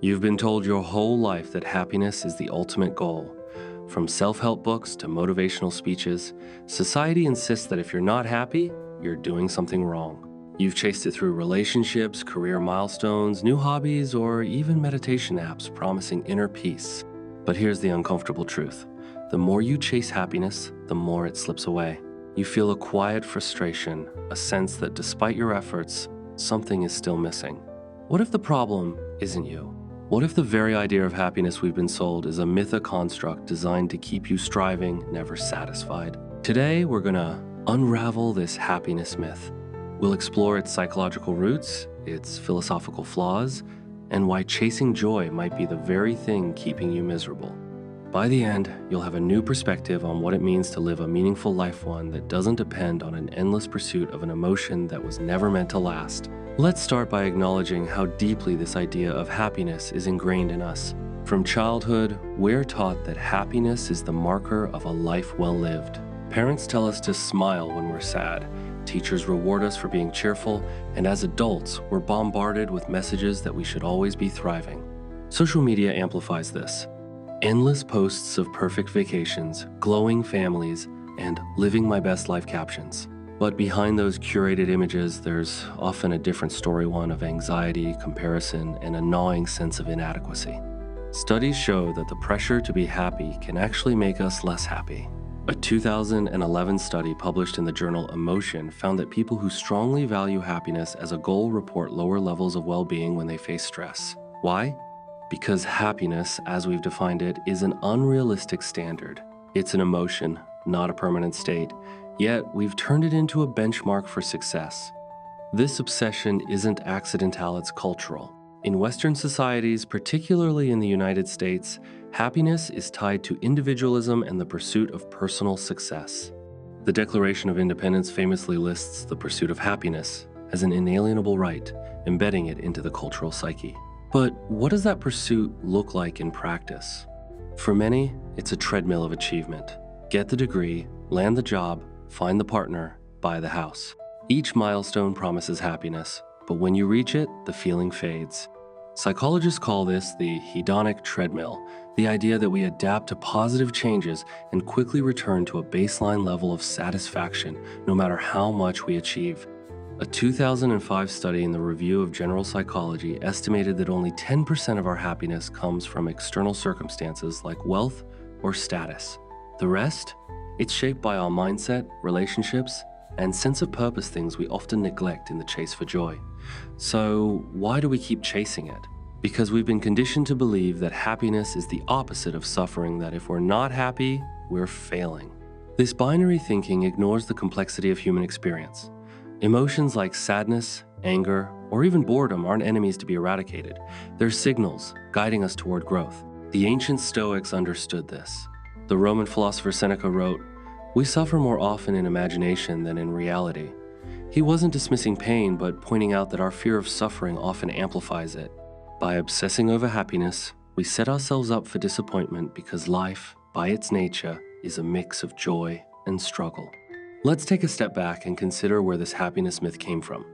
You've been told your whole life that happiness is the ultimate goal. From self-help books to motivational speeches, society insists that if you're not happy, you're doing something wrong. You've chased it through relationships, career milestones, new hobbies, or even meditation apps promising inner peace. But here's the uncomfortable truth. The more you chase happiness, the more it slips away. You feel a quiet frustration, a sense that despite your efforts, something is still missing. What if the problem isn't you? What if the very idea of happiness we've been sold is a myth, a construct designed to keep you striving, never satisfied? Today, we're gonna unravel this happiness myth. We'll explore its psychological roots, its philosophical flaws, and why chasing joy might be the very thing keeping you miserable. By the end, you'll have a new perspective on what it means to live a meaningful life, one that doesn't depend on an endless pursuit of an emotion that was never meant to last. Let's start by acknowledging how deeply this idea of happiness is ingrained in us. From childhood, we're taught that happiness is the marker of a life well lived. Parents tell us to smile when we're sad. Teachers reward us for being cheerful, and as adults, we're bombarded with messages that we should always be thriving. Social media amplifies this. Endless posts of perfect vacations, glowing families, and living my best life captions. But behind those curated images, there's often a different story, one of anxiety, comparison, and a gnawing sense of inadequacy. Studies show that the pressure to be happy can actually make us less happy. A 2011 study published in the journal Emotion found that people who strongly value happiness as a goal report lower levels of well-being when they face stress. Why? Because happiness, as we've defined it, is an unrealistic standard. It's an emotion, not a permanent state. Yet, we've turned it into a benchmark for success. This obsession isn't accidental, it's cultural. In Western societies, particularly in the United States, happiness is tied to individualism and the pursuit of personal success. The Declaration of Independence famously lists the pursuit of happiness as an inalienable right, embedding it into the cultural psyche. But what does that pursuit look like in practice? For many, it's a treadmill of achievement. Get the degree, land the job, find the partner, buy the house. Each milestone promises happiness, but when you reach it, the feeling fades. Psychologists call this the hedonic treadmill, the idea that we adapt to positive changes and quickly return to a baseline level of satisfaction, no matter how much we achieve. A 2005 study in the Review of General Psychology estimated that only 10% of our happiness comes from external circumstances like wealth or status. The rest? It's shaped by our mindset, relationships, and sense of purpose, things we often neglect in the chase for joy. So why do we keep chasing it? Because we've been conditioned to believe that happiness is the opposite of suffering, that if we're not happy, we're failing. This binary thinking ignores the complexity of human experience. Emotions like sadness, anger, or even boredom aren't enemies to be eradicated. They're signals guiding us toward growth. The ancient Stoics understood this. The Roman philosopher Seneca wrote, "We suffer more often in imagination than in reality." He wasn't dismissing pain, but pointing out that our fear of suffering often amplifies it. By obsessing over happiness, we set ourselves up for disappointment because life, by its nature, is a mix of joy and struggle. Let's take a step back and consider where this happiness myth came from.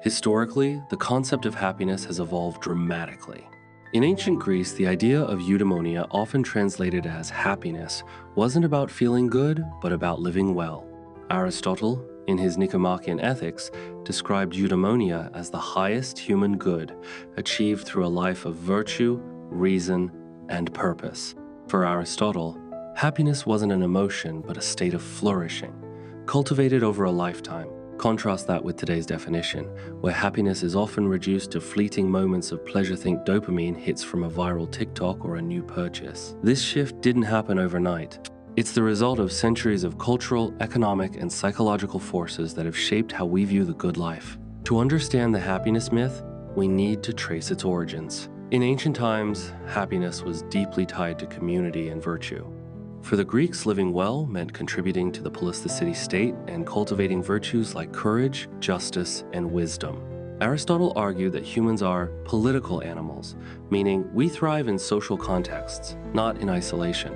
Historically, the concept of happiness has evolved dramatically. In ancient Greece, the idea of eudaimonia, often translated as happiness, wasn't about feeling good, but about living well. Aristotle, in his Nicomachean Ethics, described eudaimonia as the highest human good, achieved through a life of virtue, reason, and purpose. For Aristotle, happiness wasn't an emotion, but a state of flourishing, cultivated over a lifetime. Contrast that with today's definition, where happiness is often reduced to fleeting moments of pleasure. Think dopamine hits from a viral TikTok or a new purchase. This shift didn't happen overnight. It's the result of centuries of cultural, economic, and psychological forces that have shaped how we view the good life. To understand the happiness myth, we need to trace its origins. In ancient times, happiness was deeply tied to community and virtue. For the Greeks, living well meant contributing to the polis-the-city state and cultivating virtues like courage, justice, and wisdom. Aristotle argued that humans are political animals, meaning we thrive in social contexts, not in isolation.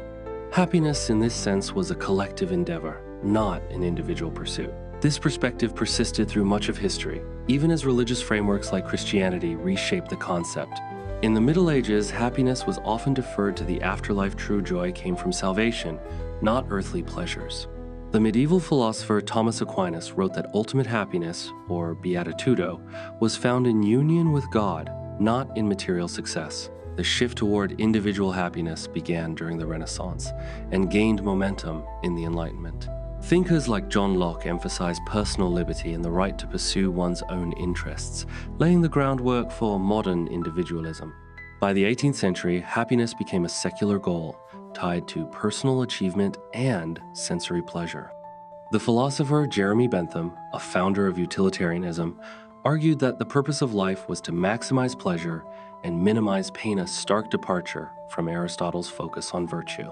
Happiness in this sense was a collective endeavor, not an individual pursuit. This perspective persisted through much of history, even as religious frameworks like Christianity reshaped the concept. In the Middle Ages, happiness was often deferred to the afterlife. True joy came from salvation, not earthly pleasures. The medieval philosopher Thomas Aquinas wrote that ultimate happiness, or beatitudo, was found in union with God, not in material success. The shift toward individual happiness began during the Renaissance and gained momentum in the Enlightenment. Thinkers like John Locke emphasized personal liberty and the right to pursue one's own interests, laying the groundwork for modern individualism. By the 18th century, happiness became a secular goal, tied to personal achievement and sensory pleasure. The philosopher Jeremy Bentham, a founder of utilitarianism, argued that the purpose of life was to maximize pleasure and minimize pain, a stark departure from Aristotle's focus on virtue.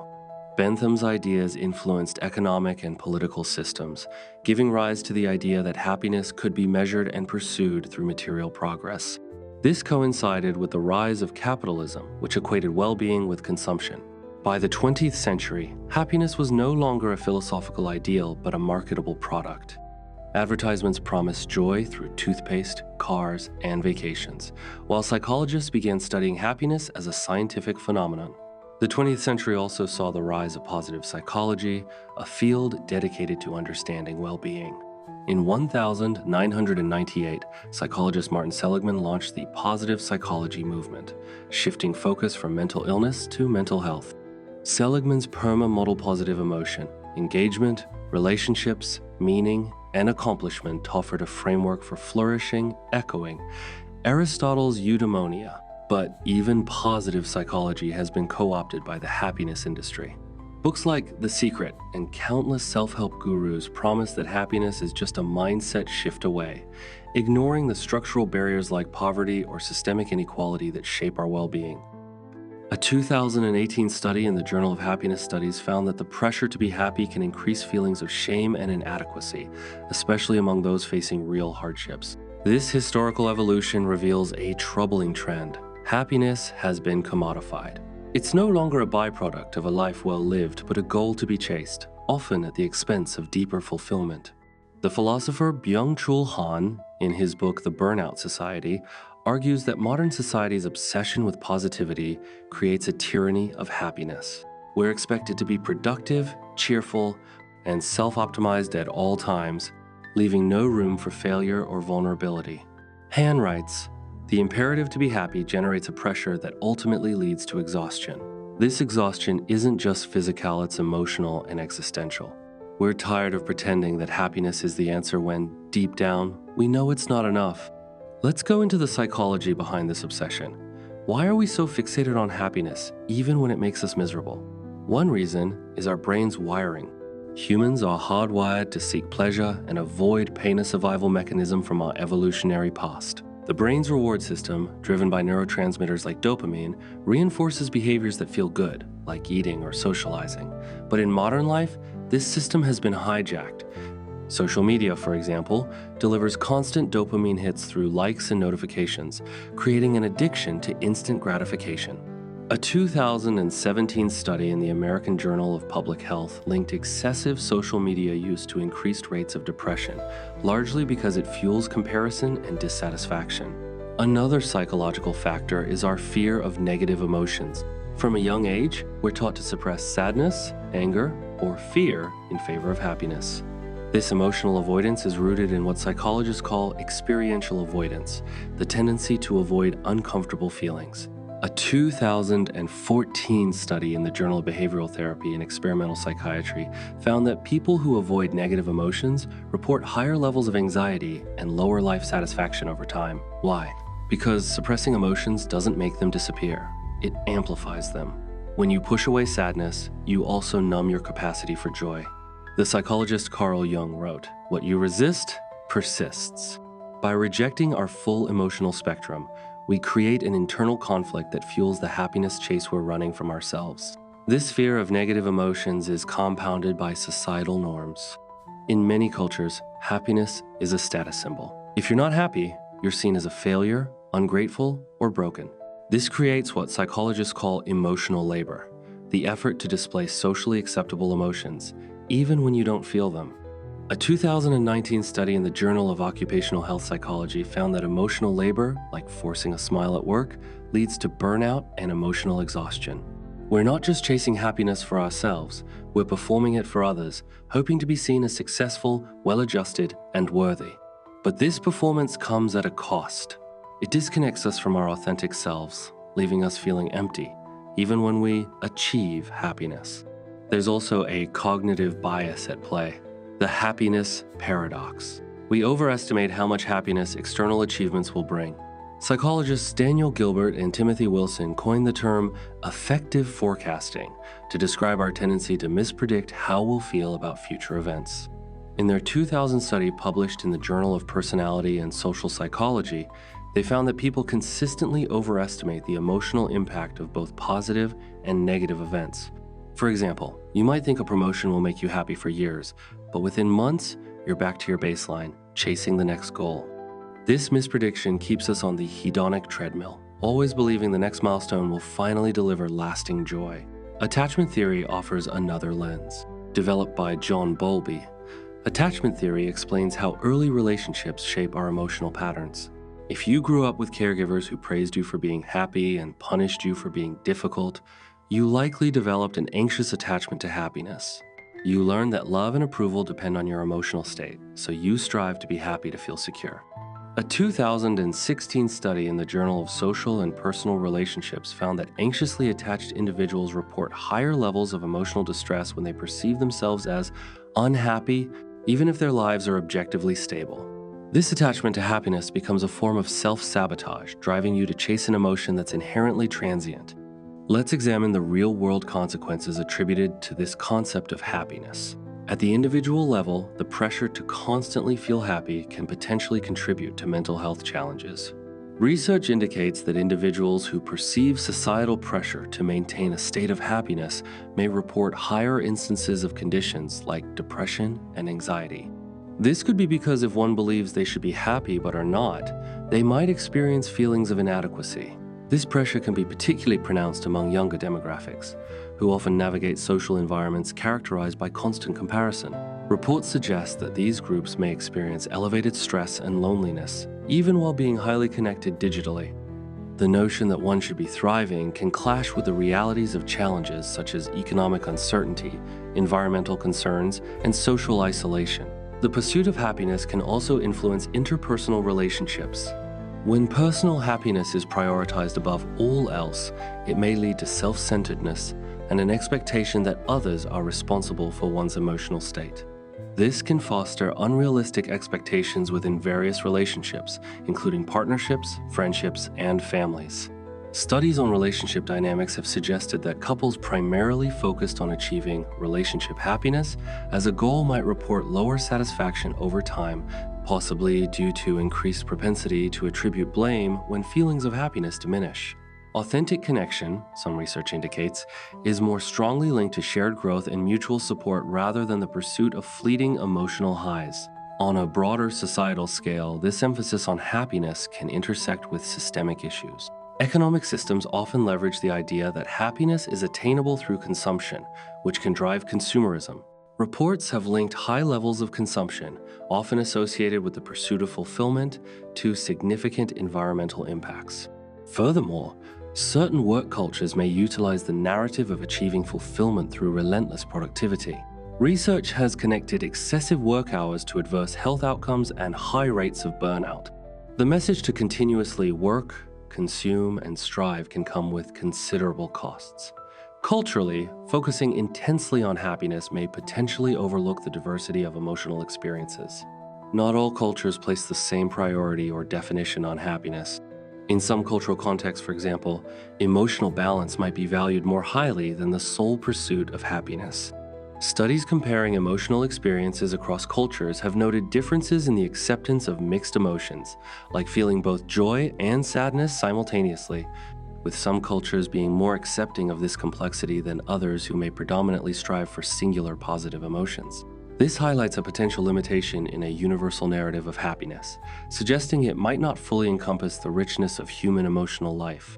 Bentham's ideas influenced economic and political systems, giving rise to the idea that happiness could be measured and pursued through material progress. This coincided with the rise of capitalism, which equated well-being with consumption. By the 20th century, happiness was no longer a philosophical ideal, but a marketable product. Advertisements promised joy through toothpaste, cars, and vacations, while psychologists began studying happiness as a scientific phenomenon. The 20th century also saw the rise of positive psychology, a field dedicated to understanding well-being. In 1998, psychologist Martin Seligman launched the positive psychology movement, shifting focus from mental illness to mental health. Seligman's PERMA model positive emotion, engagement, relationships, meaning, and accomplishment offered a framework for flourishing, echoing Aristotle's eudaimonia. But even positive psychology has been co-opted by the happiness industry. Books like The Secret and countless self-help gurus promise that happiness is just a mindset shift away, ignoring the structural barriers like poverty or systemic inequality that shape our well-being. A 2018 study in the Journal of Happiness Studies found that the pressure to be happy can increase feelings of shame and inadequacy, especially among those facing real hardships. This historical evolution reveals a troubling trend. Happiness has been commodified. It's no longer a byproduct of a life well lived, but a goal to be chased, often at the expense of deeper fulfillment. The philosopher Byung-Chul Han, in his book The Burnout Society, argues that modern society's obsession with positivity creates a tyranny of happiness. We're expected to be productive, cheerful, and self-optimized at all times, leaving no room for failure or vulnerability. Han writes, "The imperative to be happy generates a pressure that ultimately leads to exhaustion. This exhaustion isn't just physical, it's emotional and existential. We're tired of pretending that happiness is the answer when, deep down, we know it's not enough." Let's go into the psychology behind this obsession. Why are we so fixated on happiness, even when it makes us miserable? One reason is our brain's wiring. Humans are hardwired to seek pleasure and avoid pain, a survival mechanism from our evolutionary past. The brain's reward system, driven by neurotransmitters like dopamine, reinforces behaviors that feel good, like eating or socializing. But in modern life, this system has been hijacked. Social media, for example, delivers constant dopamine hits through likes and notifications, creating an addiction to instant gratification. A 2017 study in the American Journal of Public Health linked excessive social media use to increased rates of depression, largely because it fuels comparison and dissatisfaction. Another psychological factor is our fear of negative emotions. From a young age, we're taught to suppress sadness, anger, or fear in favor of happiness. This emotional avoidance is rooted in what psychologists call experiential avoidance, the tendency to avoid uncomfortable feelings. A 2014 study in the Journal of Behavioral Therapy and Experimental Psychiatry found that people who avoid negative emotions report higher levels of anxiety and lower life satisfaction over time. Why? Because suppressing emotions doesn't make them disappear. It amplifies them. When you push away sadness, you also numb your capacity for joy. The psychologist Carl Jung wrote, "What you resist persists." By rejecting our full emotional spectrum, we create an internal conflict that fuels the happiness chase we're running from ourselves. This fear of negative emotions is compounded by societal norms. In many cultures, happiness is a status symbol. If you're not happy, you're seen as a failure, ungrateful, or broken. This creates what psychologists call emotional labor, the effort to display socially acceptable emotions, even when you don't feel them. A 2019 study in the Journal of Occupational Health Psychology found that emotional labor, like forcing a smile at work, leads to burnout and emotional exhaustion. We're not just chasing happiness for ourselves, we're performing it for others, hoping to be seen as successful, well-adjusted, and worthy. But this performance comes at a cost. It disconnects us from our authentic selves, leaving us feeling empty, even when we achieve happiness. There's also a cognitive bias at play, the happiness paradox. We overestimate how much happiness external achievements will bring. Psychologists Daniel Gilbert and Timothy Wilson coined the term affective forecasting to describe our tendency to mispredict how we'll feel about future events. In their 2000 study published in the Journal of Personality and Social Psychology, they found that people consistently overestimate the emotional impact of both positive and negative events. For example, you might think a promotion will make you happy for years, but within months, you're back to your baseline, chasing the next goal. This misprediction keeps us on the hedonic treadmill, always believing the next milestone will finally deliver lasting joy. Attachment theory offers another lens. Developed by John Bowlby, attachment theory explains how early relationships shape our emotional patterns. If you grew up with caregivers who praised you for being happy and punished you for being difficult, you likely developed an anxious attachment to happiness. You learned that love and approval depend on your emotional state, so you strive to be happy to feel secure. A 2016 study in the Journal of Social and Personal Relationships found that anxiously attached individuals report higher levels of emotional distress when they perceive themselves as unhappy, even if their lives are objectively stable. This attachment to happiness becomes a form of self-sabotage, driving you to chase an emotion that's inherently transient. Let's examine the real-world consequences attributed to this concept of happiness. At the individual level, the pressure to constantly feel happy can potentially contribute to mental health challenges. Research indicates that individuals who perceive societal pressure to maintain a state of happiness may report higher instances of conditions like depression and anxiety. This could be because if one believes they should be happy but are not, they might experience feelings of inadequacy. This pressure can be particularly pronounced among younger demographics, who often navigate social environments characterized by constant comparison. Reports suggest that these groups may experience elevated stress and loneliness, even while being highly connected digitally. The notion that one should be thriving can clash with the realities of challenges such as economic uncertainty, environmental concerns, and social isolation. The pursuit of happiness can also influence interpersonal relationships. When personal happiness is prioritized above all else, it may lead to self-centeredness and an expectation that others are responsible for one's emotional state. This can foster unrealistic expectations within various relationships, including partnerships, friendships, and families. Studies on relationship dynamics have suggested that couples primarily focused on achieving relationship happiness as a goal might report lower satisfaction over time, possibly due to increased propensity to attribute blame when feelings of happiness diminish. Authentic connection, some research indicates, is more strongly linked to shared growth and mutual support rather than the pursuit of fleeting emotional highs. On a broader societal scale, this emphasis on happiness can intersect with systemic issues. Economic systems often leverage the idea that happiness is attainable through consumption, which can drive consumerism. Reports have linked high levels of consumption, often associated with the pursuit of fulfillment, to significant environmental impacts. Furthermore, certain work cultures may utilize the narrative of achieving fulfillment through relentless productivity. Research has connected excessive work hours to adverse health outcomes and high rates of burnout. The message to continuously work, consume, and strive can come with considerable costs. Culturally, focusing intensely on happiness may potentially overlook the diversity of emotional experiences. Not all cultures place the same priority or definition on happiness. In some cultural contexts, for example, emotional balance might be valued more highly than the sole pursuit of happiness. Studies comparing emotional experiences across cultures have noted differences in the acceptance of mixed emotions, like feeling both joy and sadness simultaneously, with some cultures being more accepting of this complexity than others who may predominantly strive for singular positive emotions. This highlights a potential limitation in a universal narrative of happiness, suggesting it might not fully encompass the richness of human emotional life.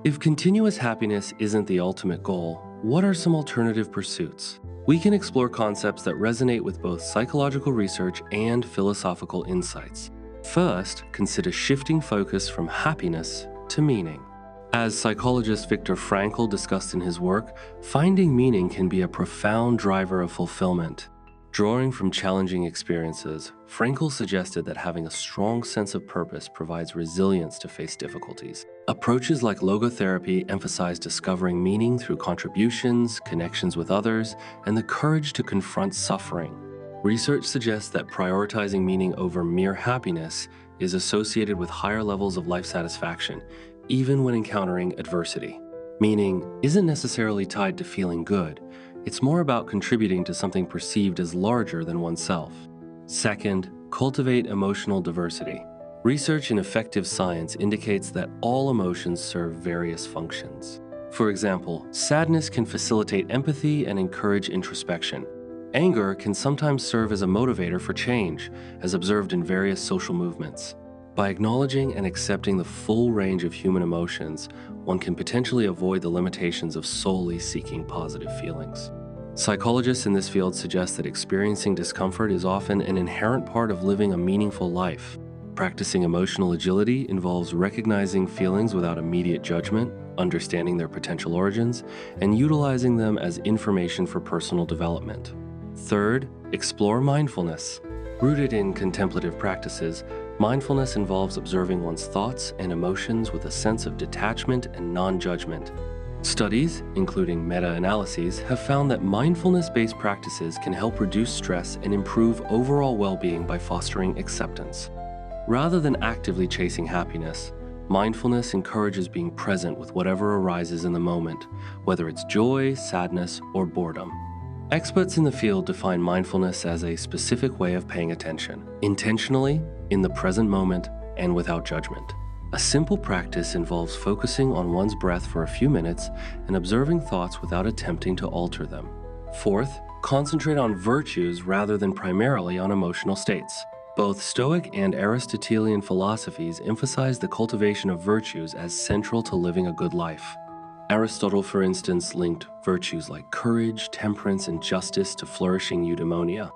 If continuous happiness isn't the ultimate goal, what are some alternative pursuits? We can explore concepts that resonate with both psychological research and philosophical insights. First, consider shifting focus from happiness to meaning. As psychologist Viktor Frankl discussed in his work, finding meaning can be a profound driver of fulfillment. Drawing from challenging experiences, Frankl suggested that having a strong sense of purpose provides resilience to face difficulties. Approaches like logotherapy emphasize discovering meaning through contributions, connections with others, and the courage to confront suffering. Research suggests that prioritizing meaning over mere happiness is associated with higher levels of life satisfaction, even when encountering adversity. Meaning isn't necessarily tied to feeling good. It's more about contributing to something perceived as larger than oneself. Second, cultivate emotional diversity. Research in effective science indicates that all emotions serve various functions. For example, sadness can facilitate empathy and encourage introspection. Anger can sometimes serve as a motivator for change, as observed in various social movements. By acknowledging and accepting the full range of human emotions, one can potentially avoid the limitations of solely seeking positive feelings. Psychologists in this field suggest that experiencing discomfort is often an inherent part of living a meaningful life. Practicing emotional agility involves recognizing feelings without immediate judgment, understanding their potential origins, and utilizing them as information for personal development. Third, explore mindfulness. Rooted in contemplative practices, mindfulness involves observing one's thoughts and emotions with a sense of detachment and non-judgment. Studies, including meta-analyses, have found that mindfulness-based practices can help reduce stress and improve overall well-being by fostering acceptance. Rather than actively chasing happiness, mindfulness encourages being present with whatever arises in the moment, whether it's joy, sadness, or boredom. Experts in the field define mindfulness as a specific way of paying attention, intentionally, in the present moment, and without judgment. A simple practice involves focusing on one's breath for a few minutes and observing thoughts without attempting to alter them. Fourth, concentrate on virtues rather than primarily on emotional states. Both Stoic and Aristotelian philosophies emphasize the cultivation of virtues as central to living a good life. Aristotle, for instance, linked virtues like courage, temperance, and justice to flourishing eudaimonia.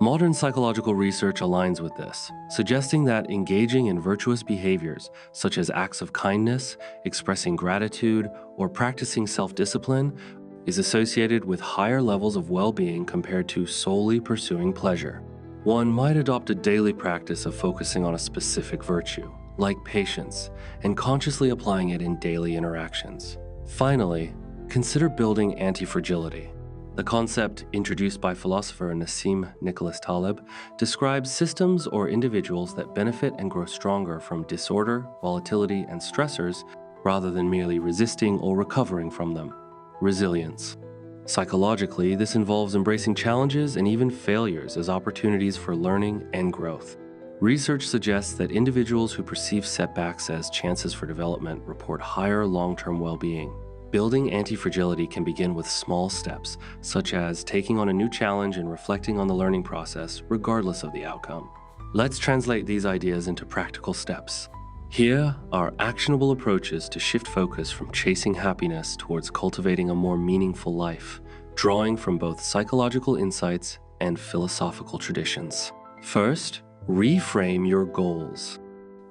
Modern psychological research aligns with this, suggesting that engaging in virtuous behaviors, such as acts of kindness, expressing gratitude, or practicing self-discipline, is associated with higher levels of well-being compared to solely pursuing pleasure. One might adopt a daily practice of focusing on a specific virtue, like patience, and consciously applying it in daily interactions. Finally, consider building anti-fragility. The concept, introduced by philosopher Nassim Nicholas Taleb, describes systems or individuals that benefit and grow stronger from disorder, volatility, and stressors rather than merely resisting or recovering from them. Resilience. Psychologically, this involves embracing challenges and even failures as opportunities for learning and growth. Research suggests that individuals who perceive setbacks as chances for development report higher long-term well-being. Building anti-fragility can begin with small steps, such as taking on a new challenge and reflecting on the learning process, regardless of the outcome. Let's translate these ideas into practical steps. Here are actionable approaches to shift focus from chasing happiness towards cultivating a more meaningful life, drawing from both psychological insights and philosophical traditions. First, reframe your goals.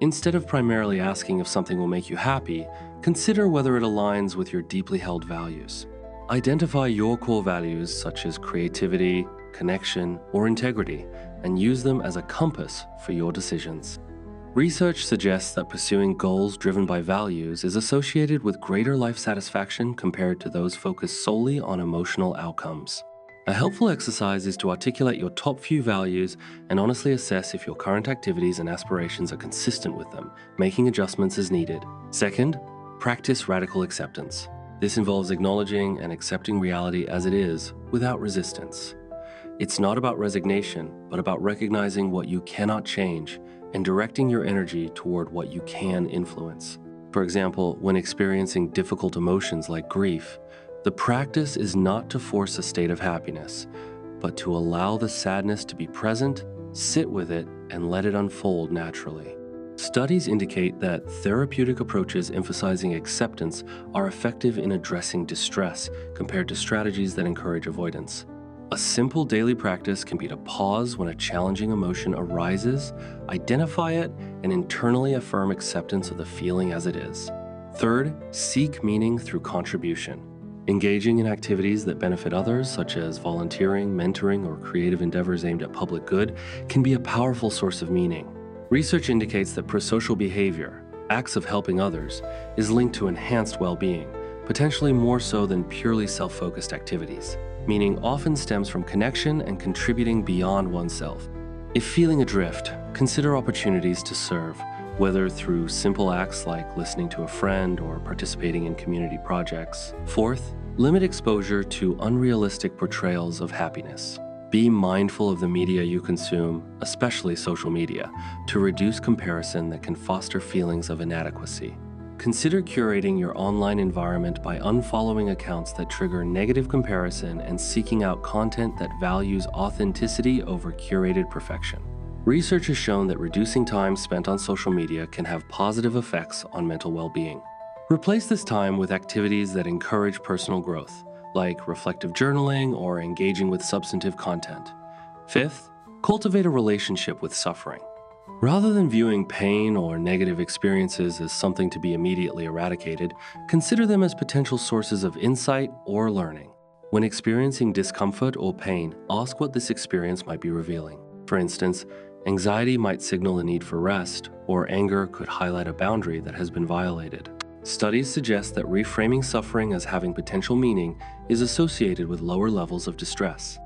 Instead of primarily asking if something will make you happy, consider whether it aligns with your deeply held values. Identify your core values such as creativity, connection, or integrity, and use them as a compass for your decisions. Research suggests that pursuing goals driven by values is associated with greater life satisfaction compared to those focused solely on emotional outcomes. A helpful exercise is to articulate your top few values and honestly assess if your current activities and aspirations are consistent with them, making adjustments as needed. Second, practice radical acceptance. This involves acknowledging and accepting reality as it is, without resistance. It's not about resignation, but about recognizing what you cannot change and directing your energy toward what you can influence. For example, when experiencing difficult emotions like grief, the practice is not to force a state of happiness, but to allow the sadness to be present, sit with it, and let it unfold naturally. Studies indicate that therapeutic approaches emphasizing acceptance are effective in addressing distress compared to strategies that encourage avoidance. A simple daily practice can be to pause when a challenging emotion arises, identify it, and internally affirm acceptance of the feeling as it is. Third, seek meaning through contribution. Engaging in activities that benefit others, such as volunteering, mentoring, or creative endeavors aimed at public good, can be a powerful source of meaning. Research indicates that prosocial behavior, acts of helping others, is linked to enhanced well-being, potentially more so than purely self-focused activities. Meaning often stems from connection and contributing beyond oneself. If feeling adrift, consider opportunities to serve, whether through simple acts like listening to a friend or participating in community projects. Fourth, limit exposure to unrealistic portrayals of happiness. Be mindful of the media you consume, especially social media, to reduce comparison that can foster feelings of inadequacy. Consider curating your online environment by unfollowing accounts that trigger negative comparison and seeking out content that values authenticity over curated perfection. Research has shown that reducing time spent on social media can have positive effects on mental well-being. Replace this time with activities that encourage personal growth, like reflective journaling or engaging with substantive content. Fifth, cultivate a relationship with suffering. Rather than viewing pain or negative experiences as something to be immediately eradicated, consider them as potential sources of insight or learning. When experiencing discomfort or pain, ask what this experience might be revealing. For instance, anxiety might signal a need for rest, or anger could highlight a boundary that has been violated. Studies suggest that reframing suffering as having potential meaning is associated with lower levels of distress.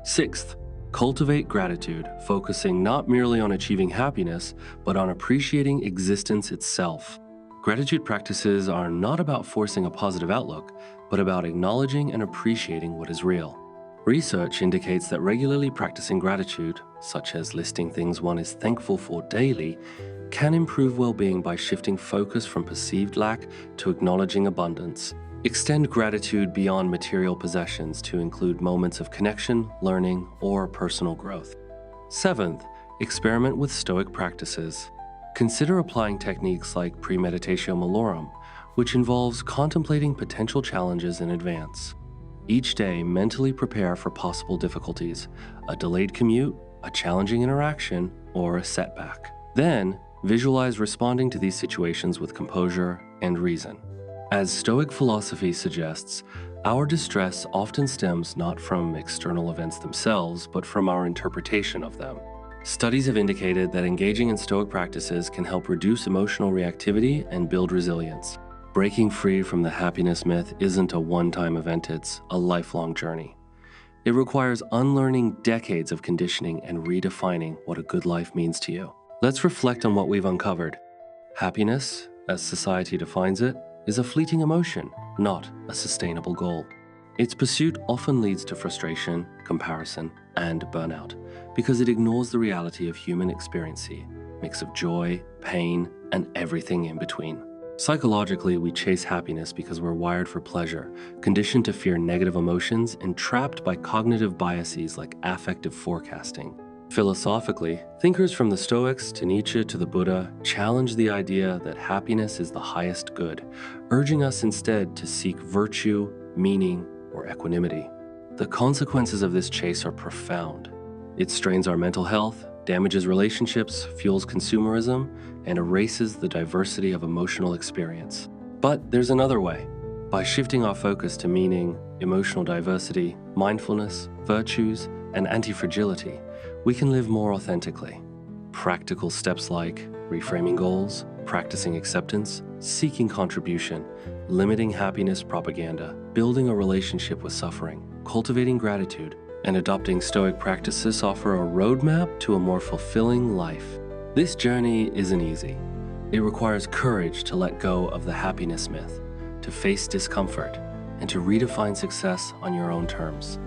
Sixth, cultivate gratitude, focusing not merely on achieving happiness, but on appreciating existence itself. Gratitude practices are not about forcing a positive outlook, but about acknowledging and appreciating what is real. Research indicates that regularly practicing gratitude, such as listing things one is thankful for daily, can improve well-being by shifting focus from perceived lack to acknowledging abundance. Extend gratitude beyond material possessions to include moments of connection, learning, or personal growth. Seventh, experiment with Stoic practices. Consider applying techniques like premeditatio malorum, which involves contemplating potential challenges in advance. Each day, mentally prepare for possible difficulties, a delayed commute, a challenging interaction, or a setback. Then, visualize responding to these situations with composure and reason. As Stoic philosophy suggests, our distress often stems not from external events themselves, but from our interpretation of them. Studies have indicated that engaging in Stoic practices can help reduce emotional reactivity and build resilience. Breaking free from the happiness myth isn't a one-time event, it's a lifelong journey. It requires unlearning decades of conditioning and redefining what a good life means to you. Let's reflect on what we've uncovered. Happiness, as society defines it, is a fleeting emotion, not a sustainable goal. Its pursuit often leads to frustration, comparison, and burnout, because it ignores the reality of human experience, a mix of joy, pain, and everything in between. Psychologically, we chase happiness because we're wired for pleasure, conditioned to fear negative emotions, and trapped by cognitive biases like affective forecasting. Philosophically, thinkers from the Stoics to Nietzsche to the Buddha challenge the idea that happiness is the highest good, urging us instead to seek virtue, meaning, or equanimity. The consequences of this chase are profound. It strains our mental health, damages relationships, fuels consumerism, and erases the diversity of emotional experience. But there's another way. By shifting our focus to meaning, emotional diversity, mindfulness, virtues, and anti-fragility, we can live more authentically. Practical steps like reframing goals, practicing acceptance, seeking contribution, limiting happiness propaganda, building a relationship with suffering, cultivating gratitude, and adopting Stoic practices offer a roadmap to a more fulfilling life. This journey isn't easy. It requires courage to let go of the happiness myth, to face discomfort, and to redefine success on your own terms.